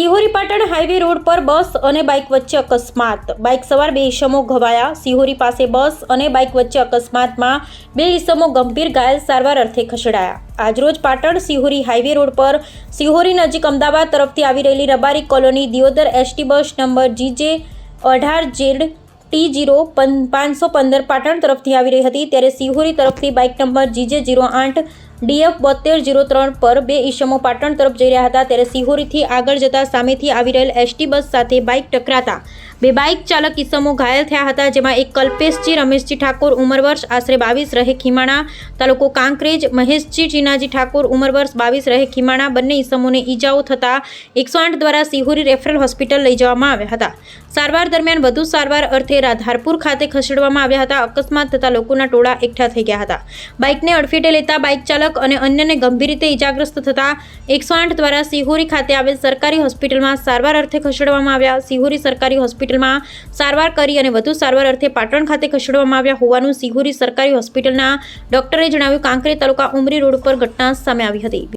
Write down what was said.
Sihori Patan highway road પર બસ અને bike વચ્ચે અકસ્માત। બાઇક સવાર બે ઈસમો ઘવાયા। સિહોરી પાસે બસ અને બાઇક વચ્ચે અકસ્માતમાં બે ઈસમો ગંભીર ઘાયલ સારવાર અર્થે ખસેડાયા। આજરોજ પાટણ સિહોરી હાઈવે રોડ પર સિહોરી નજીક અમદાવાદ તરફથી આવી રહેલી Rabari colony Deodar ST bus number GJ18Z T0515 Patan તરફથી આવી રહી હતી, ત્યારે સિહોરી તરફથી બાઇક નંબર GJ08 DF7203 પર બે ઈસમો પાટણ તરફ જઈ રહ્યા હતા, ત્યારે સિહોરીથી આગળ જતા સામેથી આવી રહેલ એસટી બસ સાથે બાઇક ટકરાતા બે બાઇક ચાલક ઈસમો ઘાયલ થયા હતા, જેમાં એક કલ્પેશજી રમેશજી ઠાકોર ઉંમર વર્ષ આશરે 22 રહે ખીમાણા તાલુકો કાંકરેજ, મહેશજી ચીનાજી ઠાકોર ઉંમર વર્ષ 22 રહે ખીમાણા બંને ઈસમોને ઈજાઓ થતા 108 દ્વારા સિહોરી રેફરલ હોસ્પિટલ લઈ જવામાં આવ્યા હતા। સારવાર દરમિયાન વધુ સારવાર અર્થે રાધારપુર ખાતે ખસેડવામાં આવ્યા હતા। અકસ્માત થતા લોકોના ટોળા એકઠા થઈ ગયા હતા। બાઇકને અડફેટે લેતા બાઇક ચાલક અને અન્યને ગંભીર રીતે ઈજાગ્રસ્ત થતા 108 દ્વારા સિહોરી ખાતે આવેલ સરકારી હોસ્પિટલમાં સારવાર અર્થે ખસેડવામાં આવ્યા। સિહોરી સરકારી હોસ્પિટલમાં સારવાર કરી અને વધુ સારવાર અર્થે પાટણ ખાતે ખસેડવામાં આવ્યા હોવાનું સિહોરી સરકારી હોસ્પિટલના ડોક્ટરે જણાવ્યું। કાંકરેજ તાલુકા ઉમરી રોડ પર ઘટના સામે આવી હતી।